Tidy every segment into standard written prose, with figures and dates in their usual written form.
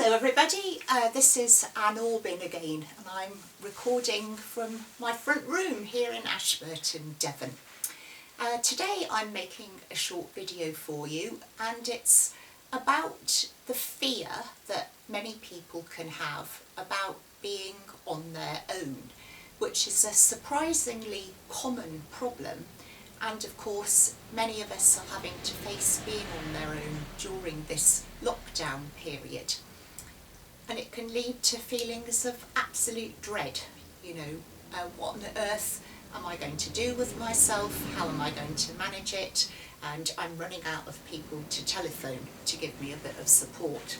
Hello everybody, this is Aaaaaargh again, and I'm recording from my front room here in Ashburton, Devon. Today I'm making a short video for you, and it's about the fear that many people can have about being on their own, which is a surprisingly common problem, and of course many of us are having to face being on their own during this lockdown period. And it can lead to feelings of absolute dread. What on earth am I going to do with myself? How am I going to manage it? And I'm running out of people to telephone to give me a bit of support.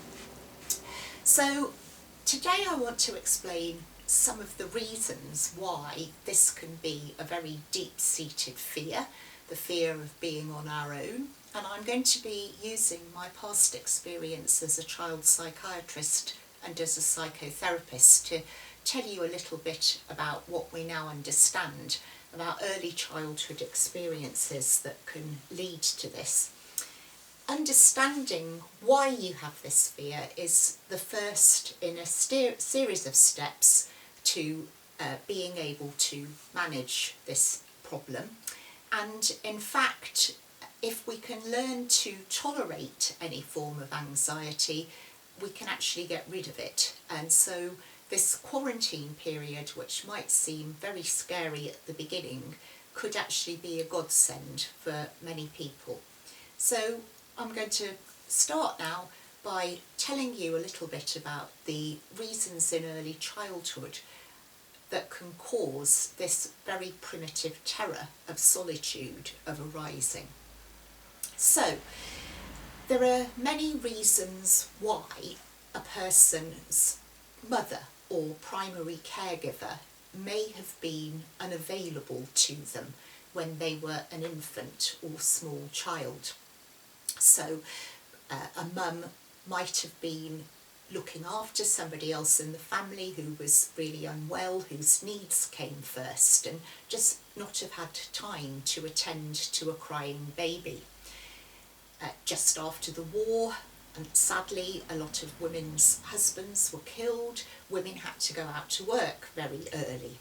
So today I want to explain some of the reasons why this can be a very deep-seated fear, the fear of being on our own. And I'm going to be using my past experience as a child psychiatrist and as a psychotherapist to tell you a little bit about what we now understand about early childhood experiences that can lead to this. Understanding why you have this fear is the first in a series of steps to being able to manage this problem. And in fact, if we can learn to tolerate any form of anxiety, we can actually get rid of it. And so this quarantine period, which might seem very scary at the beginning, could actually be a godsend for many people. So I'm going to start now by telling you a little bit about the reasons in early childhood that can cause this very primitive terror of solitude of arising. So there are many reasons why a person's mother or primary caregiver may have been unavailable to them when they were an infant or small child. So a mum might have been looking after somebody else in the family who was really unwell, whose needs came first, and just not have had time to attend to a crying baby. Just after the war, and sadly a lot of women's husbands were killed, women had to go out to work very early.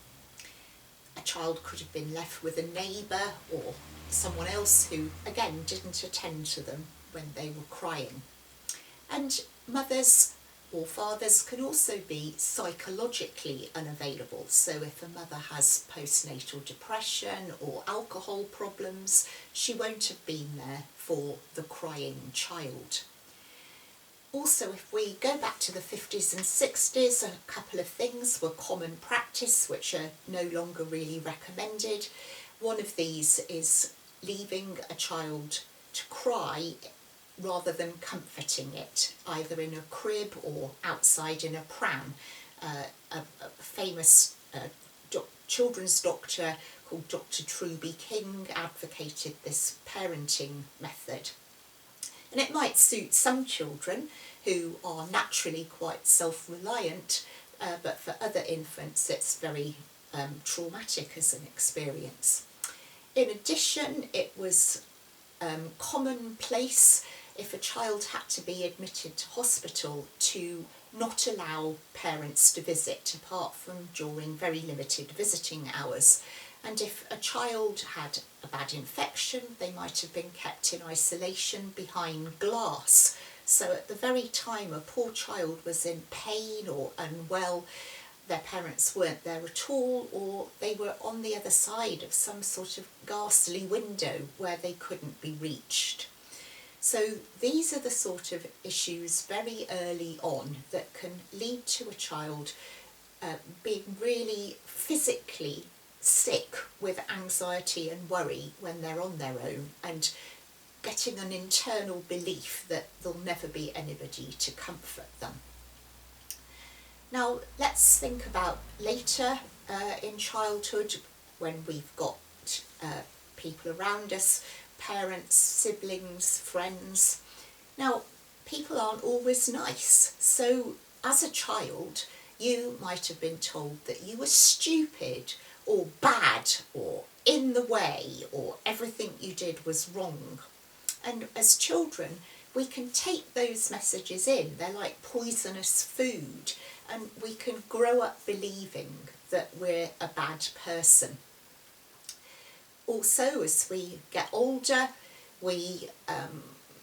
A child could have been left with a neighbour or someone else who again didn't attend to them when they were crying. And mothers or fathers can also be psychologically unavailable. So if a mother has postnatal depression or alcohol problems, she won't have been there for the crying child. Also, if we go back to the 50s and 60s, a couple of things were common practice which are no longer really recommended. One of these is leaving a child to cry rather than comforting it, either in a crib or outside in a pram. A famous children's doctor called Dr. Truby King advocated this parenting method. And it might suit some children who are naturally quite self-reliant, but for other infants it's very traumatic as an experience. In addition, it was commonplace if a child had to be admitted to hospital to not allow parents to visit apart from during very limited visiting hours. And if a child had a bad infection, they might have been kept in isolation behind glass. So at the very time a poor child was in pain or unwell, their parents weren't there at all, or they were on the other side of some sort of ghastly window where they couldn't be reached. So these are the sort of issues very early on that can lead to a child being really physically sick with anxiety and worry when they're on their own, and getting an internal belief that there'll never be anybody to comfort them. Now let's think about later in childhood, when we've got people around us, parents, siblings, friends. Now, people aren't always nice. So as a child, you might have been told that you were stupid or bad or in the way, or everything you did was wrong. And as children, we can take those messages in. They're like poisonous food, and we can grow up believing that we're a bad person. Also, as we get older, we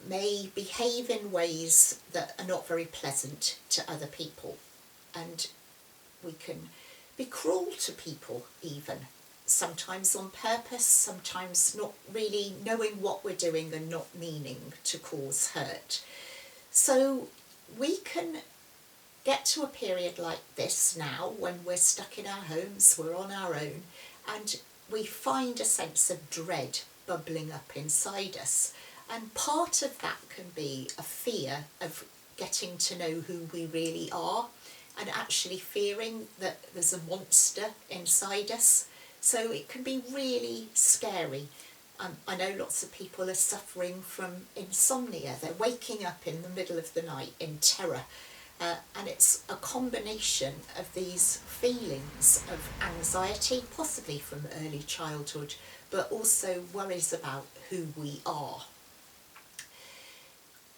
may behave in ways that are not very pleasant to other people, and we can be cruel to people even, sometimes on purpose, sometimes not really knowing what we're doing and not meaning to cause hurt. So we can get to a period like this now when we're stuck in our homes, we're on our own, and we find a sense of dread bubbling up inside us. And part of that can be a fear of getting to know who we really are, and actually fearing that there's a monster inside us. So it can be really scary. I know lots of people are suffering from insomnia. They're waking up in the middle of the night in terror. And it's a combination of these feelings of anxiety, possibly from early childhood, but also worries about who we are.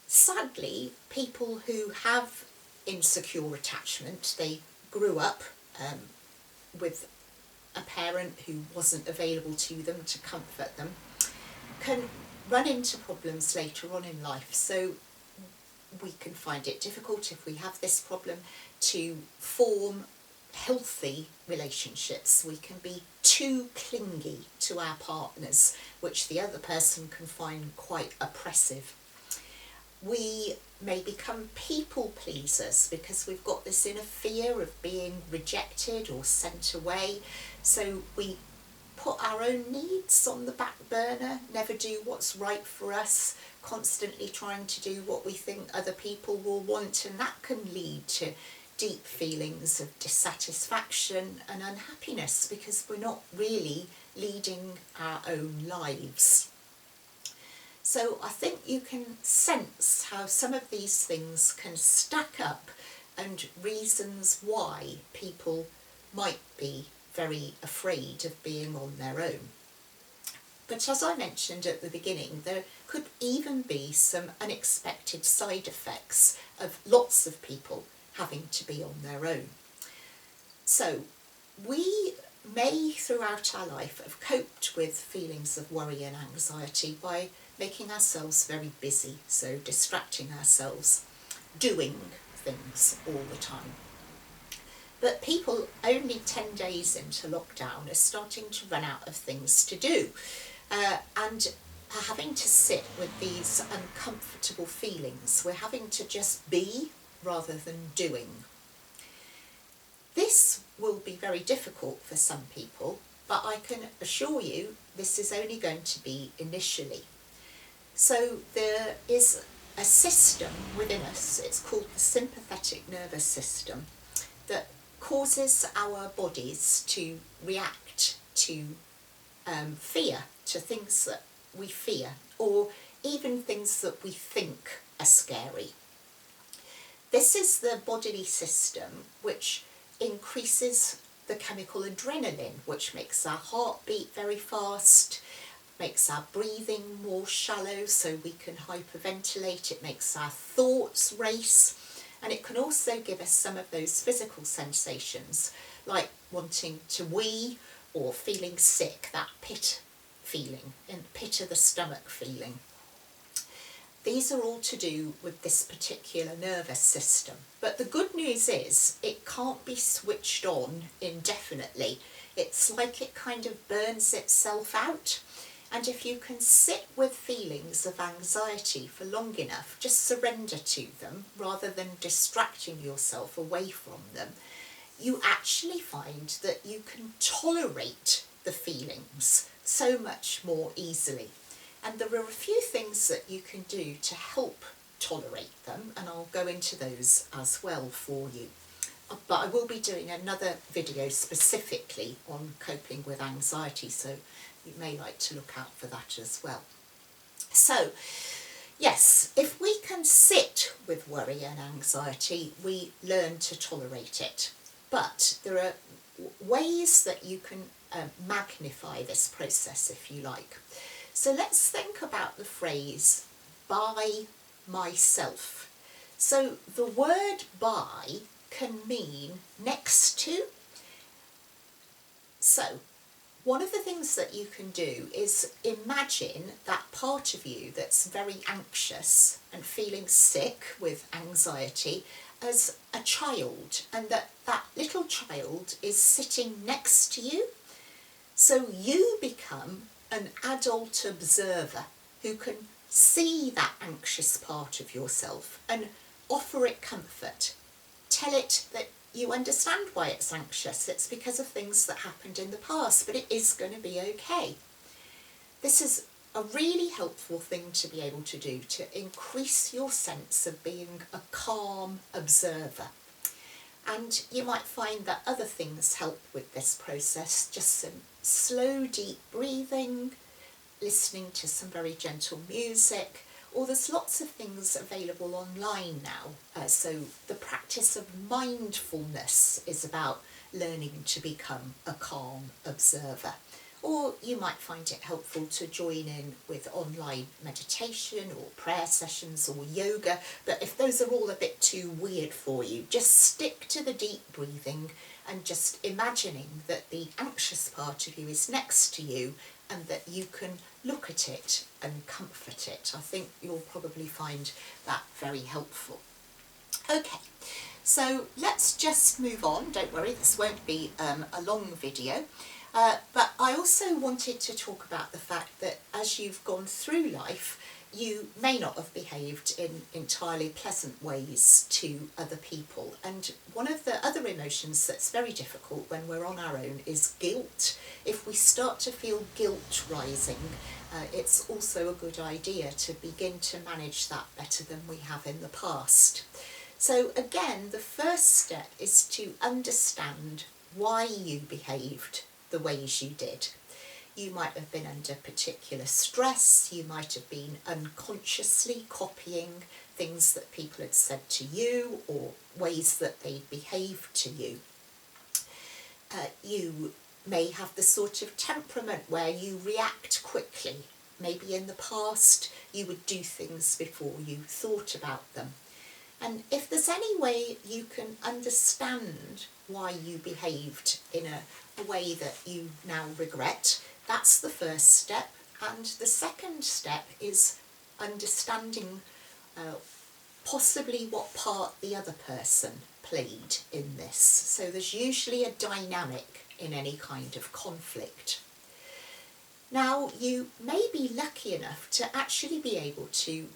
Sadly, people who have insecure attachment, they grew up with a parent who wasn't available to them to comfort them, can run into problems later on in life. So we can find it difficult, if we have this problem, to form healthy relationships. We can be too clingy to our partners, which the other person can find quite oppressive. We may become people pleasers because we've got this inner fear of being rejected or sent away. So we put our own needs on the back burner, never do what's right for us, constantly trying to do what we think other people will want, and that can lead to deep feelings of dissatisfaction and unhappiness because we're not really leading our own lives. So I think you can sense how some of these things can stack up, and reasons why people might be very afraid of being on their own. But as I mentioned at the beginning, there could even be some unexpected side effects of lots of people having to be on their own. So we may throughout our life have coped with feelings of worry and anxiety by making ourselves very busy, so distracting ourselves, doing things all the time. But people only 10 days into lockdown are starting to run out of things to do, and are having to sit with these uncomfortable feelings. We're having to just be rather than doing. This will be very difficult for some people, but I can assure you this is only going to be initially. So there is a system within us, it's called the sympathetic nervous system, that causes our bodies to react to fear, to things that we fear, or even things that we think are scary. This is the bodily system which increases the chemical adrenaline, which makes our heart beat very fast, makes our breathing more shallow so we can hyperventilate, it makes our thoughts race, and it can also give us some of those physical sensations like wanting to wee or feeling sick, that pit feeling, and pit of the stomach feeling. These are all to do with this particular nervous system. But the good news is it can't be switched on indefinitely. It's like it kind of burns itself out. And if you can sit with feelings of anxiety for long enough, just surrender to them rather than distracting yourself away from them, you actually find that you can tolerate the feelings so much more easily. And there are a few things that you can do to help tolerate them, and I'll go into those as well for you. But I will be doing another video specifically on coping with anxiety, so you may like to look out for that as well. So, yes, if we can sit with worry and anxiety, we learn to tolerate it. But there are ways that you can magnify this process, if you like. So let's think about the phrase, buy myself. So the word by can mean next to. So one of the things that you can do is imagine that part of you that's very anxious and feeling sick with anxiety as a child, and that little child is sitting next to you. So you become an adult observer who can see that anxious part of yourself and offer it comfort. Tell it that you understand why it's anxious. It's because of things that happened in the past, but it is going to be okay. This is a really helpful thing to be able to do to increase your sense of being a calm observer. And you might find that other things help with this process, just some slow, deep breathing, listening to some very gentle music, or there's lots of things available online now. So the practice of mindfulness is about learning to become a calm observer. Or you might find it helpful to join in with online meditation or prayer sessions or yoga, but if those are all a bit too weird for you, just stick to the deep breathing and just imagining that the anxious part of you is next to you and that you can look at it and comfort it. I think you'll probably find that very helpful. Okay, so let's just move on. Don't worry, this won't be a long video. But I also wanted to talk about the fact that as you've gone through life, you may not have behaved in entirely pleasant ways to other people. And one of the other emotions that's very difficult when we're on our own is guilt. If we start to feel guilt rising, it's also a good idea to begin to manage that better than we have in the past. So again, the first step is to understand why you behaved the ways you did. You might have been under particular stress, you might have been unconsciously copying things that people had said to you or ways that they behaved to you. You may have the sort of temperament where you react quickly. Maybe in the past you would do things before you thought about them. And if there's any way you can understand why you behaved in a way that you now regret, that's the first step. And the second step is understanding possibly what part the other person played in this. So there's usually a dynamic in any kind of conflict. Now, you may be lucky enough to actually be able to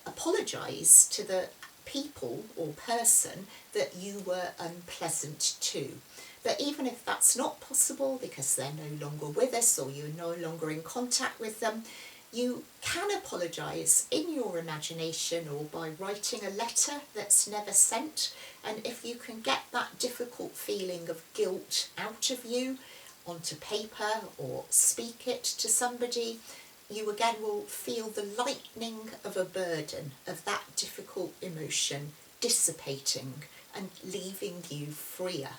apologise to the people or person that you were unpleasant to. But even if that's not possible because they're no longer with us or you're no longer in contact with them, you can apologise in your imagination or by writing a letter that's never sent. And if you can get that difficult feeling of guilt out of you onto paper or speak it to somebody, you again will feel the lightening of a burden of that difficult emotion dissipating and leaving you freer.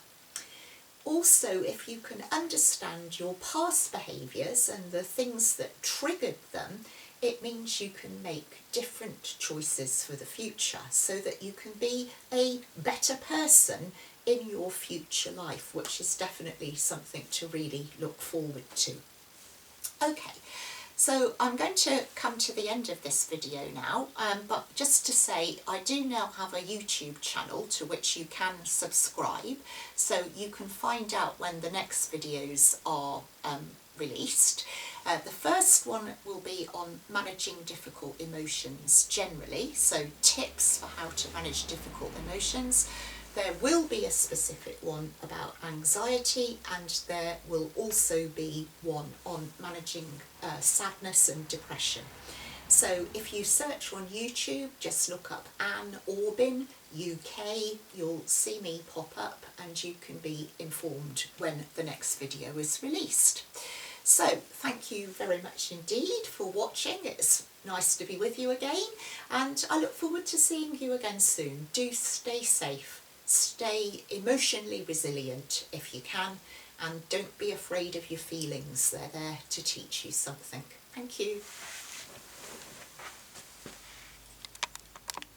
Also, if you can understand your past behaviours and the things that triggered them, it means you can make different choices for the future so that you can be a better person in your future life, which is definitely something to really look forward to. Okay. So I'm going to come to the end of this video now, but just to say I do now have a YouTube channel to which you can subscribe, so you can find out when the next videos are released. The first one will be on managing difficult emotions generally, so tips for how to manage difficult emotions. There will be a specific one about anxiety, and there will also be one on managing sadness and depression. So if you search on YouTube, just look up Aaaaaargh UK, you'll see me pop up and you can be informed when the next video is released. So thank you very much indeed for watching. It's nice to be with you again, and I look forward to seeing you again soon. Do stay safe. Stay emotionally resilient if you can, and don't be afraid of your feelings. They're there to teach you something. Thank you.